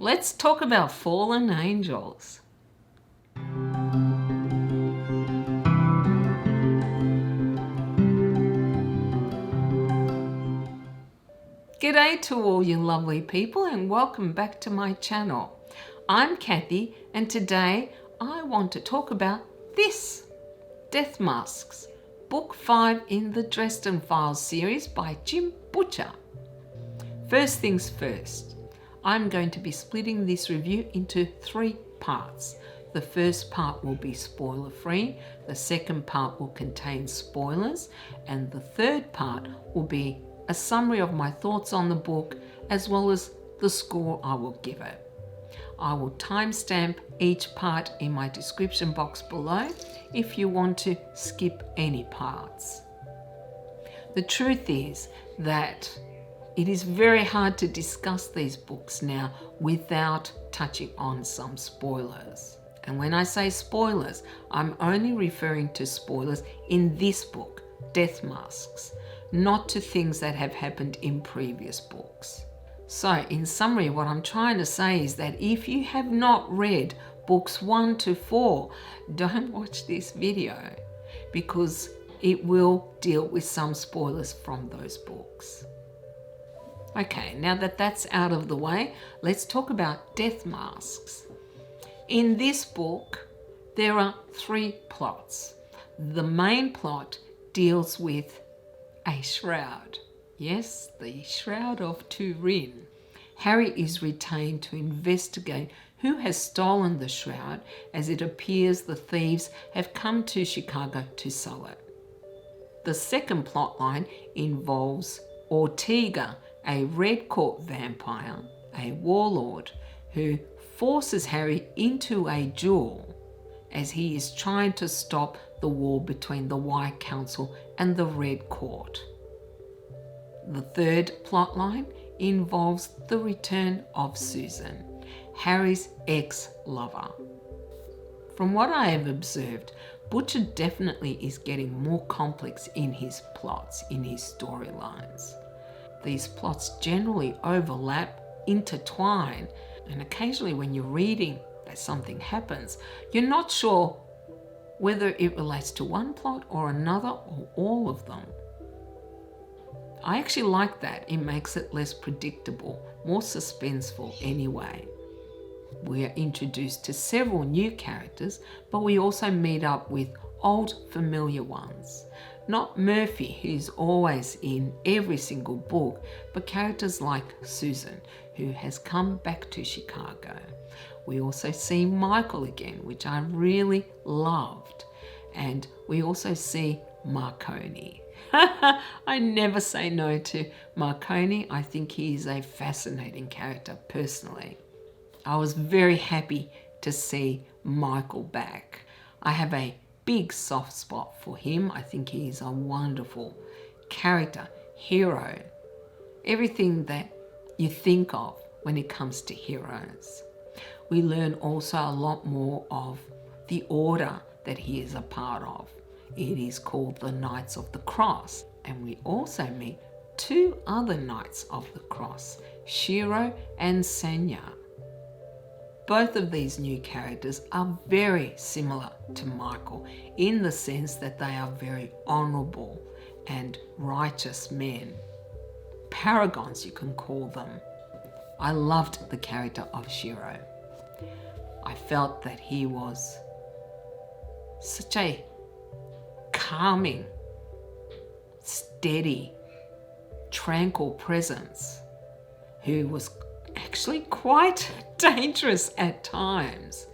Let's talk about fallen angels. G'day to all you lovely people and welcome back to my channel. I'm Kathy and today I want to talk about this, Death Masks, Book 5 in the Dresden Files series by Jim Butcher. First things first, I'm going to be splitting this review into 3 parts. The first part will be spoiler free, the second part will contain spoilers, and the third part will be a summary of my thoughts on the book as well as the score I will give it. I will timestamp each part in my description box below if you want to skip any parts. The truth is that it is very hard to discuss these books now without touching on some spoilers. And when I say spoilers, I'm only referring to spoilers in this book, Death Masks, not to things that have happened in previous books. So in summary, what I'm trying to say is that if you have not read books 1 to 4, don't watch this video because it will deal with some spoilers from those books. Okay, now that that's out of the way, let's talk about Death Masks. In this book, there are 3 plots. The main plot deals with a shroud. Yes, the Shroud of Turin. Harry is retained to investigate who has stolen the shroud, as it appears the thieves have come to Chicago to sell it. The second plotline involves Ortega, a Red Court vampire, a warlord who forces Harry into a duel as he is trying to stop the war between the White Council and the Red Court. The third plotline involves the return of Susan, Harry's ex-lover. From what I have observed, Butcher definitely is getting more complex in his plots, in his storylines. These plots generally overlap, intertwine, and occasionally when you're reading that something happens, you're not sure whether it relates to one plot or another or all of them. I actually like that. It makes it less predictable, more suspenseful anyway. We are introduced to several new characters, but we also meet up with old familiar ones. Not Murphy, who's always in every single book, but characters like Susan, who has come back to Chicago. We also see Michael again, which I really loved. And we also see Marconi. I never say no to Marconi. I think he is a fascinating character personally. I was very happy to see Michael back. I have a big soft spot for him. I think he is a wonderful character, hero, everything that you think of when it comes to heroes. We learn also a lot more of the order that he is a part of. It is called the Knights of the Cross, and we also meet 2 other Knights of the Cross, Shiro and Sanya. Both of these new characters are very similar to Michael in the sense that they are very honourable and righteous men. Paragons, you can call them. I loved the character of Shiro. I felt that he was such a calming, steady, tranquil presence who was actually quite dangerous at times.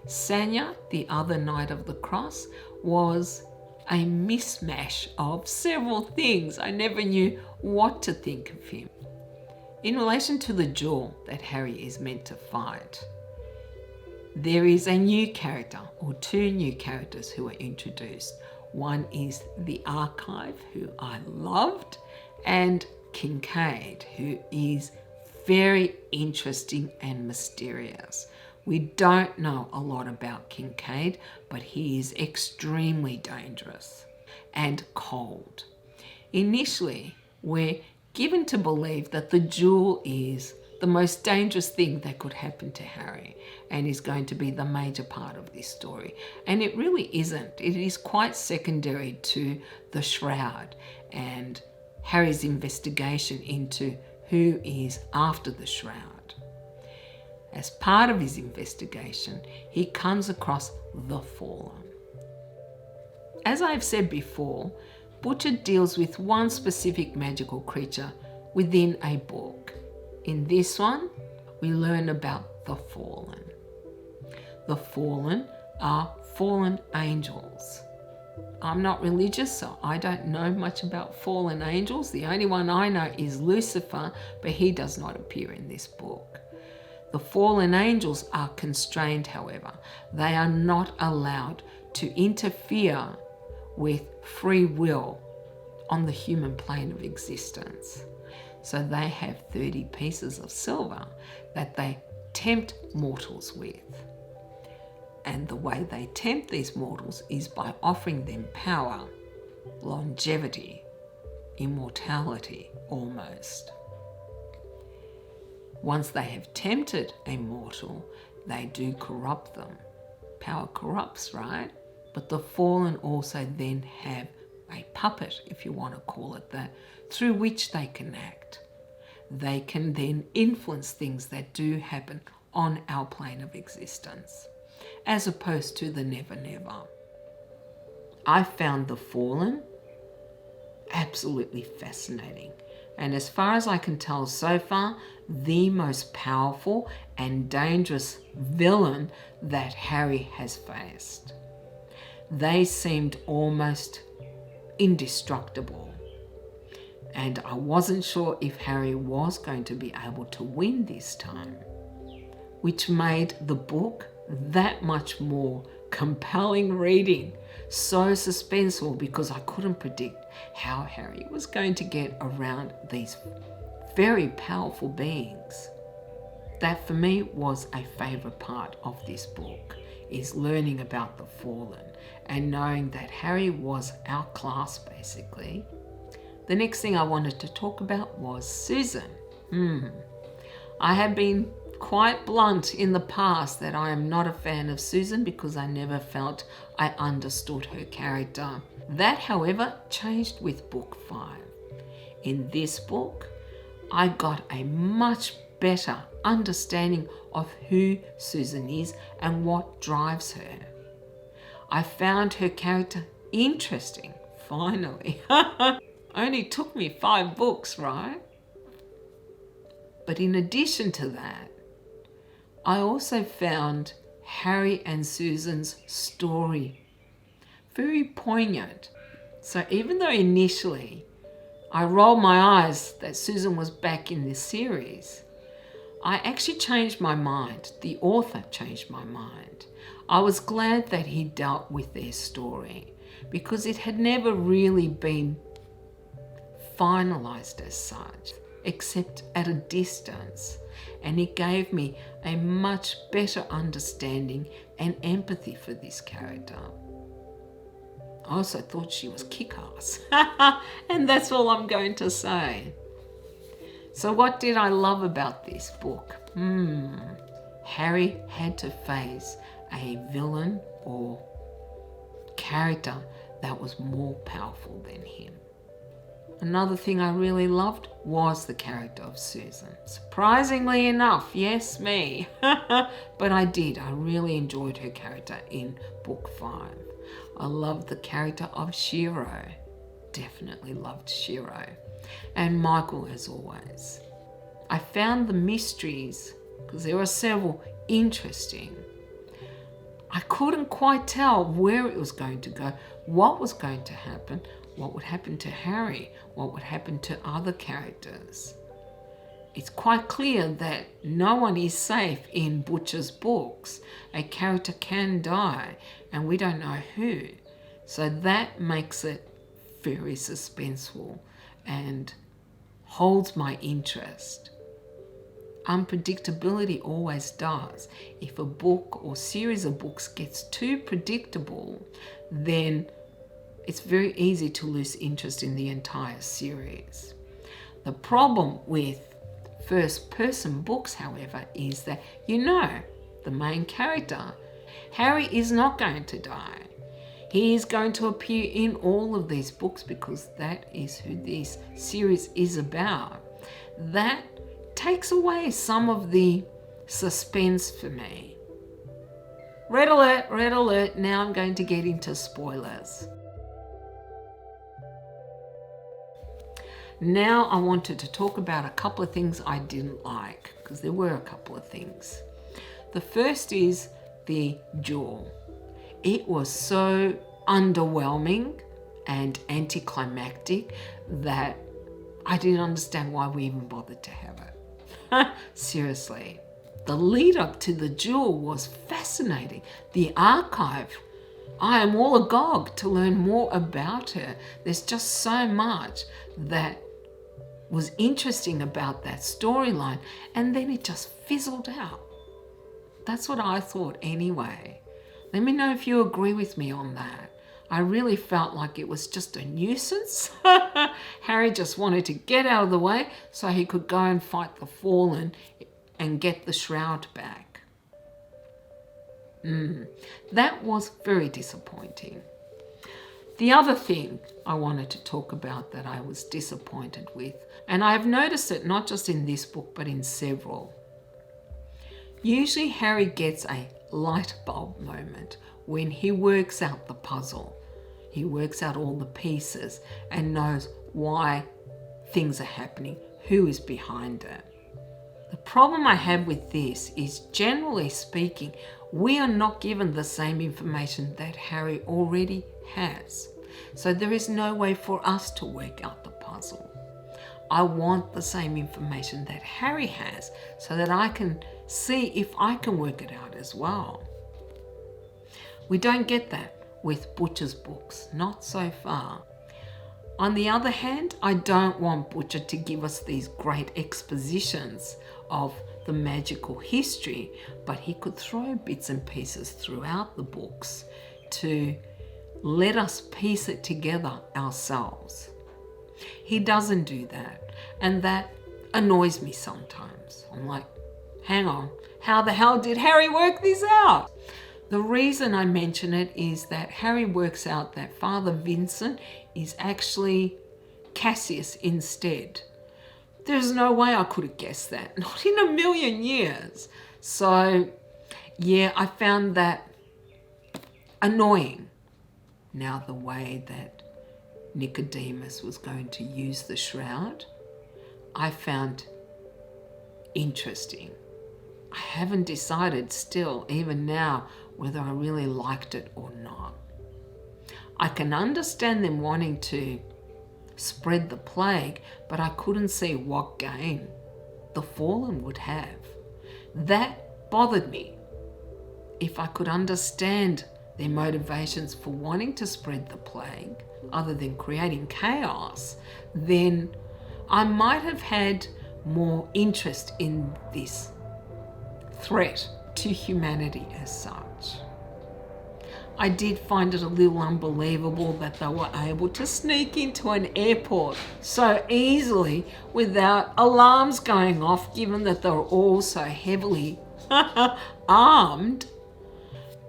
Sanya, the other Knight of the Cross, was a mishmash of several things. I never knew what to think of him. In relation to the duel that Harry is meant to fight, there is a new character or 2 new characters who are introduced. One is the Archive, who I loved, and Kincaid, who is very interesting and mysterious. We don't know a lot about Kincaid, but he is extremely dangerous and cold. Initially, we're given to believe that the duel is the most dangerous thing that could happen to Harry and is going to be the major part of this story. And it really isn't. It is quite secondary to the shroud and Harry's investigation into who is after the shroud. As part of his investigation, he comes across the Fallen. As I've said before, Butcher deals with one specific magical creature within a book. In this one, we learn about the Fallen. The Fallen are fallen angels. I'm not religious, so I don't know much about fallen angels. The only one I know is Lucifer, but he does not appear in this book. The fallen angels are constrained, however. They are not allowed to interfere with free will on the human plane of existence. So they have 30 pieces of silver that they tempt mortals with. And the way they tempt these mortals is by offering them power, longevity, immortality almost. Once they have tempted a mortal, they do corrupt them. Power corrupts, right? But the fallen also then have a puppet, if you want to call it that, through which they can act. They can then influence things that do happen on our plane of existence, as opposed to the never never. I found the Fallen absolutely fascinating, and as far as I can tell so far, the most powerful and dangerous villain that Harry has faced. They seemed almost indestructible, and I wasn't sure if Harry was going to be able to win this time, which made the book that much more compelling reading, so suspenseful, because I couldn't predict how Harry was going to get around these very powerful beings. That for me was a favourite part of this book, is learning about the Fallen and knowing that Harry was outclassed basically. The next thing I wanted to talk about was Susan. I have been quite blunt in the past that I am not a fan of Susan because I never felt I understood her character. That, however, changed with book 5. In this book, I got a much better understanding of who Susan is and what drives her. I found her character interesting, finally. Only took me 5 books, right? But in addition to that, I also found Harry and Susan's story very poignant. So even though initially I rolled my eyes that Susan was back in this series, I actually changed my mind. The author changed my mind. I was glad that he dealt with their story because it had never really been finalized as such, except at a distance. And it gave me a much better understanding and empathy for this character. I also thought she was kick-ass. And that's all I'm going to say. So what did I love about this book? Harry had to face a villain or character that was more powerful than him. Another thing I really loved was the character of Susan. Surprisingly enough, yes, me. But I did. I really enjoyed her character in book 5. I loved the character of Shiro. Definitely loved Shiro. And Michael, as always. I found the mysteries, because there were several, interesting. I couldn't quite tell where it was going to go, what was going to happen, what would happen to Harry, what would happen to other characters. It's quite clear that no one is safe in Butcher's books. A character can die, and we don't know who. So that makes it very suspenseful and holds my interest. Unpredictability always does. If a book or series of books gets too predictable, then it's very easy to lose interest in the entire series. The problem with first person books, however, is that the main character, Harry, is not going to die. He is going to appear in all of these books because that is who this series is about. That takes away some of the suspense for me. Red alert, red alert. Now I'm going to get into spoilers. Now I wanted to talk about a couple of things I didn't like, because there were a couple of things. The first is the duel. It was so underwhelming and anticlimactic that I didn't understand why we even bothered to have it. Seriously. The lead up to the duel was fascinating. The archive, I am all agog to learn more about her. There's just so much that was interesting about that storyline, and then it just fizzled out. That's what I thought anyway. Let me know if you agree with me on that. I really felt like it was just a nuisance. Harry just wanted to get out of the way so he could go and fight the Fallen and get the shroud back. That was very disappointing. The other thing I wanted to talk about that I was disappointed with, and I've noticed it not just in this book but in several. Usually Harry gets a light bulb moment when he works out the puzzle. He works out all the pieces and knows why things are happening, who is behind it. The problem I have with this is, generally speaking, we are not given the same information that Harry already has. So there is no way for us to work out the puzzle. I want the same information that Harry has so that I can see if I can work it out as well. We don't get that with Butcher's books, not so far. On the other hand, I don't want Butcher to give us these great expositions of the magical history, but he could throw bits and pieces throughout the books to let us piece it together ourselves. He doesn't do that, and that annoys me sometimes. I'm like, hang on, how the hell did Harry work this out? The reason I mention it is that Harry works out that Father Vincent is actually Cassius instead. There's no way I could have guessed that, not in a million years. So yeah, I found that annoying. Now the way that Nicodemus was going to use the shroud, I found interesting. I haven't decided still, even now, whether I really liked it or not. I can understand them wanting to spread the plague, but I couldn't see what gain the Fallen would have. That bothered me. If I could understand their motivations for wanting to spread the plague, other than creating chaos, then I might have had more interest in this threat to humanity as such. I did find it a little unbelievable that they were able to sneak into an airport so easily without alarms going off, given that they were all so heavily armed.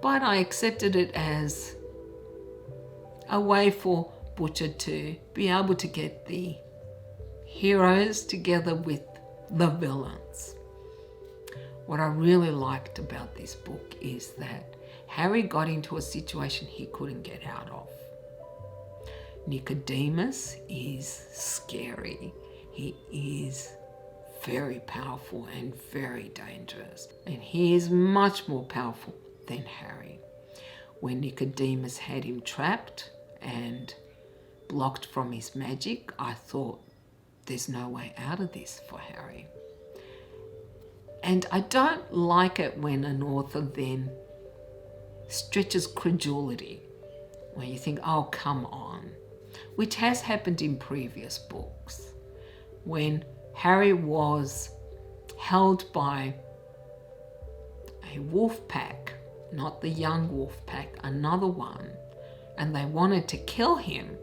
But I accepted it as a way for Butcher to be able to get the heroes together with the villains. What I really liked about this book is that Harry got into a situation he couldn't get out of. Nicodemus is scary. He is very powerful and very dangerous. And he is much more powerful than Harry. When Nicodemus had him trapped and blocked from his magic, I thought, there's no way out of this for Harry. And I don't like it when an author then stretches credulity, where you think, oh, come on, which has happened in previous books, when Harry was held by a wolf pack, not the young wolf pack, another one, and they wanted to kill him.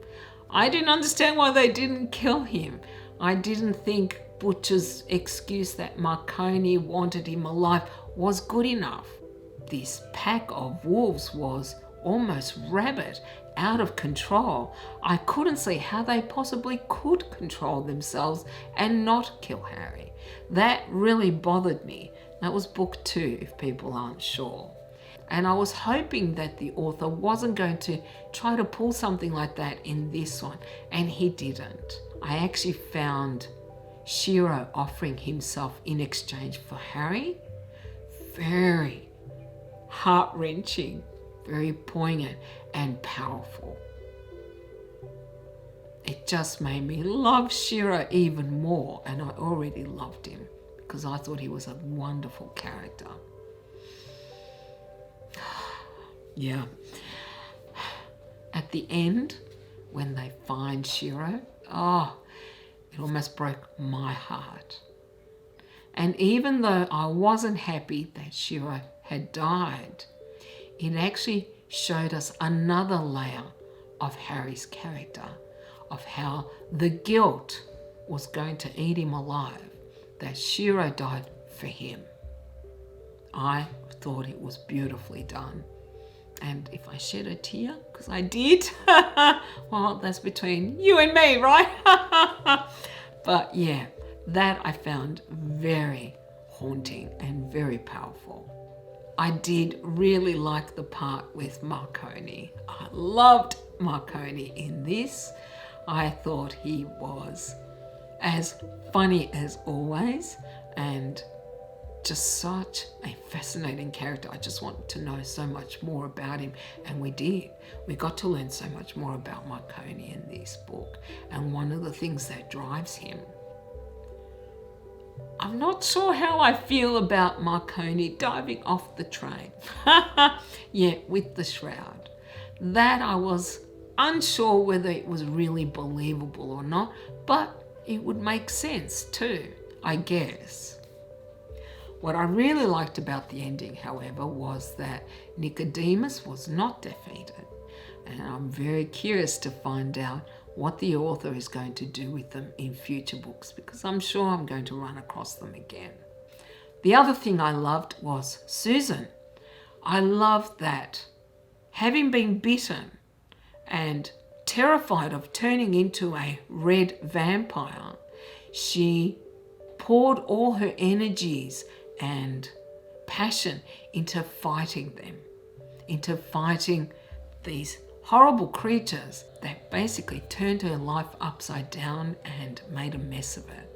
I didn't understand why they didn't kill him. I didn't think Butcher's excuse that Marconi wanted him alive was good enough. This pack of wolves was almost rabid, out of control. I couldn't see how they possibly could control themselves and not kill Harry. That really bothered me. That was book 2, if people aren't sure. And I was hoping that the author wasn't going to try to pull something like that in this one, and he didn't. I actually found Shiro offering himself in exchange for Harry very heart-wrenching, very poignant and powerful. It just made me love Shiro even more, and I already loved him because I thought he was a wonderful character. Yeah. At the end, when they find Shiro, it almost broke my heart. And even though I wasn't happy that Shiro had died, it actually showed us another layer of Harry's character, of how the guilt was going to eat him alive, that Shiro died for him. I thought it was beautifully done. And if I shed a tear, because I did, well, that's between you and me, right? But yeah, that I found very haunting and very powerful. I did really like the part with Marconi. I loved Marconi in this. I thought he was as funny as always and just such a fascinating character. I just wanted to know so much more about him, and we did. We got to learn so much more about Marconi in this book, and one of the things that drives him. I'm not sure how I feel about Marconi diving off the train. Yeah, with the shroud. That I was unsure whether it was really believable or not, but it would make sense too, I guess. What I really liked about the ending, however, was that Nicodemus was not defeated. And I'm very curious to find out what the author is going to do with them in future books, because I'm sure I'm going to run across them again. The other thing I loved was Susan. I loved that, having been bitten and terrified of turning into a red vampire, she poured all her energies and passion into fighting them, into fighting these horrible creatures that basically turned her life upside down and made a mess of it.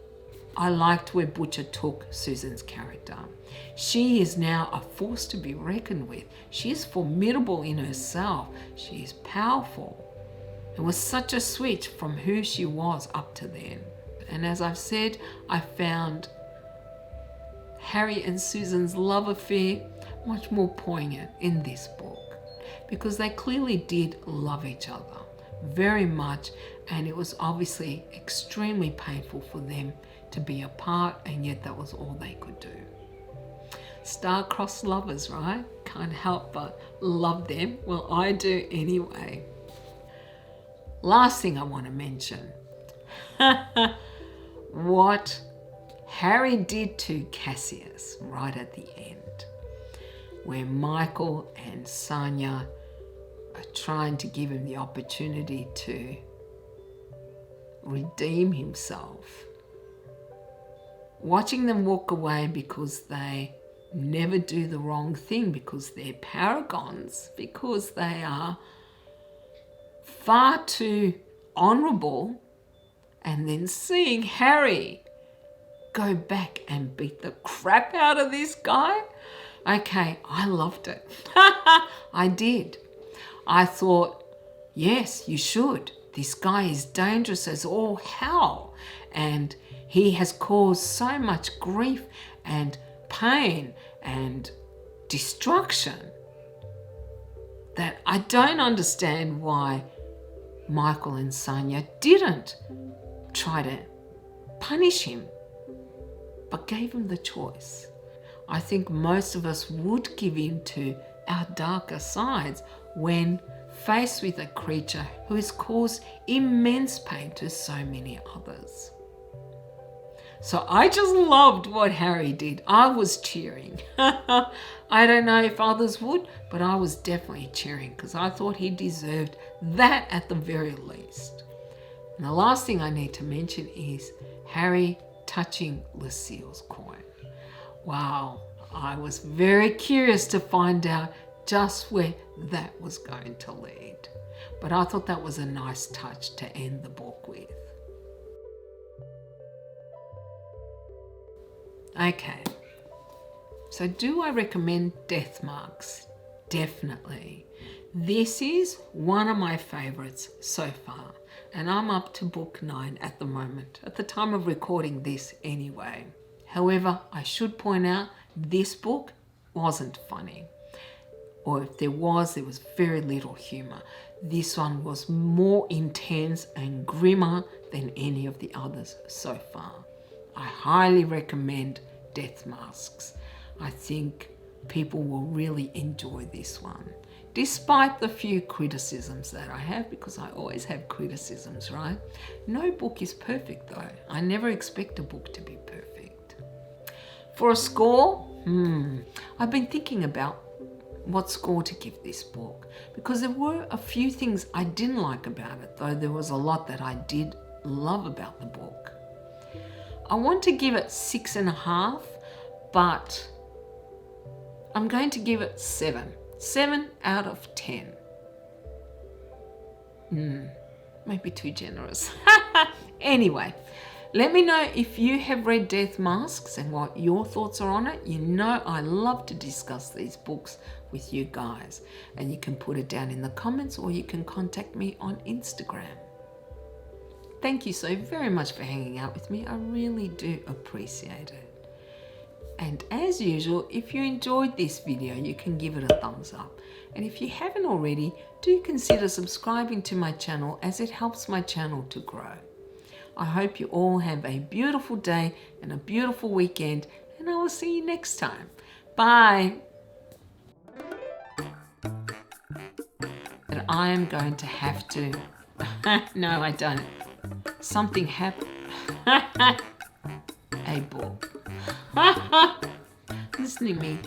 I liked where Butcher took Susan's character. She is now a force to be reckoned with. She is formidable in herself. She is powerful. It was such a switch from who she was up to then. And as I've said, I found Harry and Susan's love affair much more poignant in this book, because they clearly did love each other very much, and it was obviously extremely painful for them to be apart, and yet that was all they could do. Star-crossed lovers, right? Can't help but love them. Well, I do anyway. Last thing I want to mention. What Harry did to Cassius right at the end, where Michael and Sonia are trying to give him the opportunity to redeem himself. Watching them walk away because they never do the wrong thing, because they're paragons, because they are far too honourable, and then seeing Harry go back and beat the crap out of this guy. Okay, I loved it. I did. I thought, yes, you should. This guy is dangerous as all hell, and he has caused so much grief and pain and destruction that I don't understand why Michael and Sonia didn't try to punish him, but gave him the choice. I think most of us would give in to our darker sides when faced with a creature who has caused immense pain to so many others. So I just loved what Harry did. I was cheering. I don't know if others would, but I was definitely cheering because I thought he deserved that at the very least. And the last thing I need to mention is Harry touching Lucille's coin. Wow, I was very curious to find out just where that was going to lead. But I thought that was a nice touch to end the book with. Okay, so do I recommend Death Marks? Definitely. This is one of my favourites so far, and I'm up to book 9 at the moment, at the time of recording this anyway. However, I should point out this book wasn't funny, or if there was very little humour. This one was more intense and grimmer than any of the others so far. I highly recommend Death Masks. I think people will really enjoy this one, despite the few criticisms that I have, because I always have criticisms, right? No book is perfect though. I never expect a book to be perfect. For a score, I've been thinking about what score to give this book, because there were a few things I didn't like about it, though there was a lot that I did love about the book. I want to give it 6.5, but I'm going to give it 7. 7 out of 10. Maybe too generous. Anyway, let me know if you have read Death Masks and what your thoughts are on it. You know I love to discuss these books with you guys, and you can put it down in the comments or you can contact me on Instagram. Thank you so very much for hanging out with me. I really do appreciate it. And as usual, if you enjoyed this video, you can give it a thumbs up. And if you haven't already, do consider subscribing to my channel, as it helps my channel to grow. I hope you all have a beautiful day and a beautiful weekend, and I will see you next time. Bye. And I am going to have to... No, I don't. Something happened. A book. Listen to me.